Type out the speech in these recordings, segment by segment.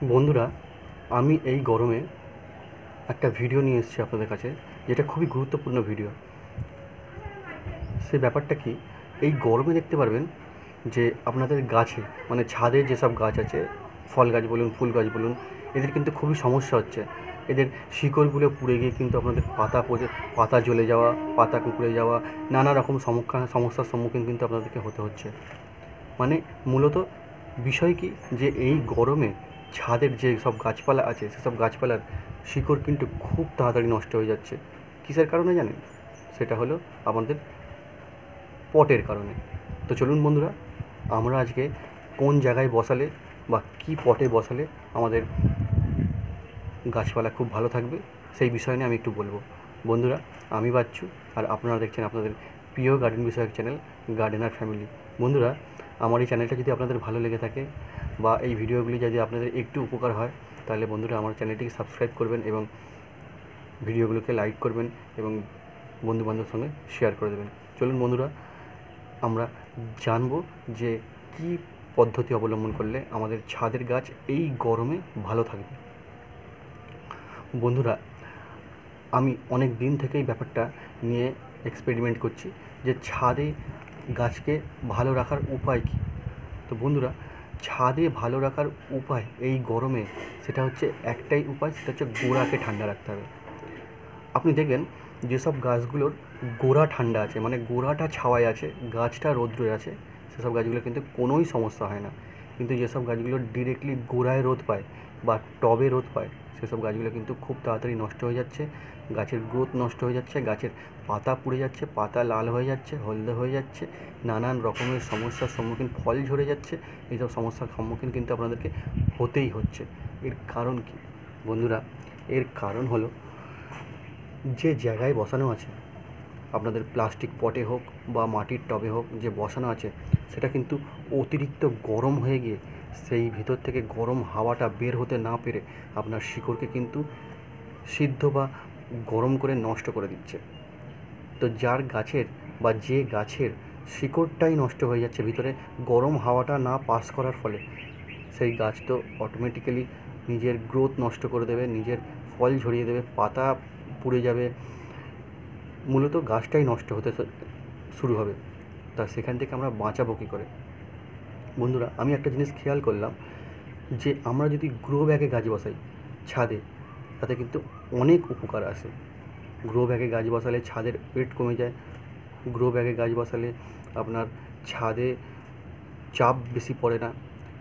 বন্ধুরা, আমি এই গরমে একটা ভিডিও নিয়ে এসেছি আপনাদের কাছে, যেটা খুবই গুরুত্বপূর্ণ ভিডিও। সেই ব্যাপারটা কি, এই গরমে দেখতে পারবেন যে আপনাদের গাছে, মানে ছাদে যেসব গাছ আছে, ফল গাছ বলুন, ফুল গাছ বলুন, এদের কিন্তু খুবই সমস্যা হচ্ছে। এদের শিকড়গুলো পুড়ে গিয়ে কিন্তু আপনাদের পাতা জ্বলে যাওয়া, পাতা কুঁকড়ে যাওয়া, নানা রকম সমস্যার সম্মুখীন কিন্তু আপনাদেরকে হতে হচ্ছে। মানে মূলত বিষয় কি, যে এই গরমে ছাদের যে সব গাছপালা আছে, সেসব গাছপালার শিকড় কিন্তু খুব তাড়াতাড়ি নষ্ট হয়ে যাচ্ছে। কিসের কারণে জানেন? সেটা হলো আমাদের পটের কারণে। তো চলুন বন্ধুরা, আমরা আজকে কোন জায়গায় বসালে বা কী পটে বসালে আমাদের গাছপালা খুব ভালো থাকবে, সেই বিষয় নিয়ে আমি একটু বলবো। বন্ধুরা, আমি বাচ্চু, আর আপনারা দেখছেন আপনাদের প্রিয় গার্ডেন বিষয়ক চ্যানেল গার্ডেনার ফ্যামিলি। বন্ধুরা, আমার এই চ্যানেলটা যদি আপনাদের ভালো লেগে থাকে বা এই ভিডিওগুলি যদি আপনাদের একটু উপকার হয়, তাহলে বন্ধুরা আমার চ্যানেলটিকে সাবস্ক্রাইব করবেন এবং ভিডিওগুলোকে লাইক করবেন এবং বন্ধুবান্ধবের সঙ্গে শেয়ার করে দেবেন। চলুন বন্ধুরা, আমরা জানবো যে কী পদ্ধতি অবলম্বন করলে আমাদের ছাদের গাছ এই গরমে ভালো থাকবে। বন্ধুরা, আমি অনেক দিন থেকে এই ব্যাপারটা নিয়ে এক্সপেরিমেন্ট করছি যে ছাদে গাছকে ভালো রাখার উপায় কী। তো বন্ধুরা, ছাদে ভালো রাখার উপায় এই গরমে, সেটা হচ্ছে একটাই উপায়, সেটা হচ্ছে গোড়াকে ঠান্ডা রাখতে হবে। আপনি দেখবেন যেসব গাছগুলোর গোড়া ঠান্ডা আছে, মানে গোড়াটা ছাওয়ায় আছে, গাছটা রৌদ্রে আছে, সেসব গাছগুলো কিন্তু কোনোই সমস্যা হয় না। কিন্তু যেসব গাছগুলো ডিরেক্টলি গোড়ায় রোদ পায় বা টবে রোদ পায়, সেসব গাছগুলো কিন্তু খুব তাড়াতাড়ি নষ্ট হয়ে যাচ্ছে, গাছের গ্রোথ নষ্ট হয়ে যাচ্ছে, গাছের পাতা পুড়ে যাচ্ছে, পাতা লাল হয়ে যাচ্ছে, হলদে হয়ে যাচ্ছে, নানান রকমের সমস্যার সম্মুখীন, ফল ঝরে যাচ্ছে। এইসব সমস্যার সম্মুখীন কিন্তু আপনাদেরকে হতেই হচ্ছে। এর কারণ কি বন্ধুরা? এর কারণ হলো, যে জায়গায় বসানো আছে, আপনাদের প্লাস্টিক পটে হোক বা মাটির টবে হোক, যে বসানো আছে, সেটা কিন্তু অতিরিক্ত গরম হয়ে গিয়ে সেই ভিতর থেকে গরম হাওয়াটা বের হতে না পেরে আপনার শিকড়কে কিন্তু সিদ্ধ বা গরম করে নষ্ট করে দিচ্ছে। তো যার গাছের বা যে গাছের শিকড়টাই নষ্ট হয়ে যাচ্ছে ভিতরে গরম হাওয়াটা না পাস করার ফলে, সেই গাছ তো অটোমেটিক্যালি নিজের গ্রোথ নষ্ট করে দেবে, নিজের ফল ঝরিয়ে দেবে, পাতা পুড়ে যাবে, মূলত গাছটাই নষ্ট হতে শুরু হবে। তা সেখান থেকে আমরা বাঁচাবো কী করে? বন্ধুরা, আমি একটা জিনিস খেয়াল করলাম, যে আমরা যদি গ্রো ব্যাগে গাছ বসাই ছাদে, তাতে কিন্তু অনেক উপকার আসে। গ্রো ব্যাগে গাছ বসালে ছাদের ওয়েট কমে যায়। গ্রো ব্যাগে গাছ বসালে আপনার ছাদে চাপ বেশি পড়ে না।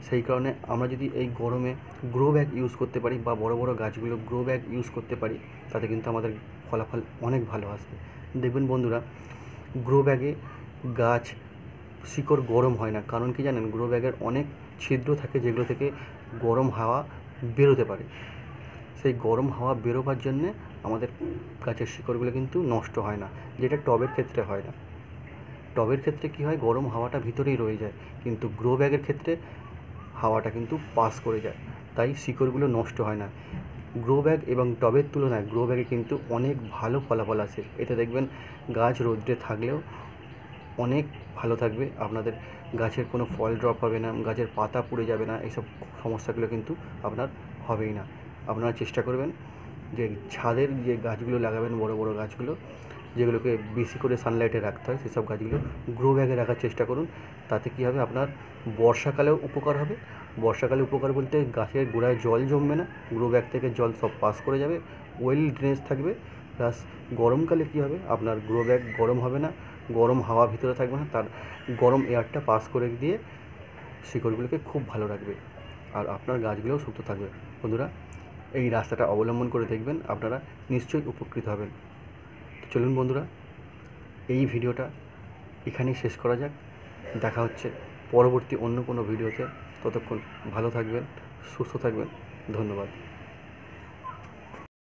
সেই কারণে আমরা যদি এই গরমে গ্রো ব্যাগ ইউজ করতে পারি বা বড় বড় গাছগুলো গ্রো ব্যাগ ইউজ করতে পারি, তাতে কিন্তু আমাদের ফলাফল অনেক ভালো আসবে। দেখবেন বন্ধুরা, গ্রো ব্যাগে গাছ শিকড় গরম হয় না। কারণ কি জানেন? গ্রো ব্যাগের অনেক ছিদ্র থাকে, যেগুলো থেকে গরম হাওয়া বেরোতে পারে। সেই গরম হাওয়া বেরোবার জন্যে আমাদের গাছের শিকড়গুলো কিন্তু নষ্ট হয় না, যেটা টবের ক্ষেত্রে হয় না। টবের ক্ষেত্রে কী হয়, গরম হাওয়াটা ভিতরেই রয়ে যায়, কিন্তু গ্রো ব্যাগের ক্ষেত্রে হাওয়াটা কিন্তু পাস করে যায়, তাই শিকড়গুলো নষ্ট হয় না। গ্রো ব্যাগ এবং টবের তুলনায় গ্রো ব্যাগে কিন্তু অনেক ভালো ফলাফল আসে। এতে দেখবেন গাছ রৌদ্রে থাকলেও অনেক ভালো থাকবে, আপনাদের গাছের কোনো ফল ড্রপ হবে না, গাছের পাতা পুড়ে যাবে না, এইসব সমস্যাগুলো কিন্তু আপনার হবেই না। আপনারা চেষ্টা করবেন যে ছাদের যে গাছগুলো লাগাবেন, বড় বড় গাছগুলো, যেগুলোকে বেশি করে সানলাইটে রাখতে হয়, সেসব গাছগুলো গ্রো ব্যাগে রাখার চেষ্টা করুন। তাতে কী হবে, আপনার বর্ষাকালেও উপকার হবে। বর্ষাকালে উপকার বলতে গাছের গোড়ায় জল জমবে না, গ্রো ব্যাগ থেকে জল সব পাস করে যাবে, ওয়েল ড্রেনেজ থাকবে। প্লাস গরমকালে কী হবে, আপনার গ্রো ব্যাগ গরম হবে না, গরম হাওয়া ভিতরে থাকবে না, তার গরম এয়ারটা পাস করে দিয়ে শিকড়গুলোকে খুব ভালো রাখবে, আর আপনার গাছগুলোও সুস্থ থাকবে। বন্ধুরা, এই রাস্তাটা অবলম্বন করে দেখবেন, আপনারা নিশ্চয়ই উপকৃত হবেন। তো চলুন বন্ধুরা, এই ভিডিওটা এখানেই শেষ করা যাক। দেখা হচ্ছে পরবর্তী অন্য কোনো ভিডিওতে। ততক্ষণ ভালো থাকবেন, সুস্থ থাকবেন। ধন্যবাদ।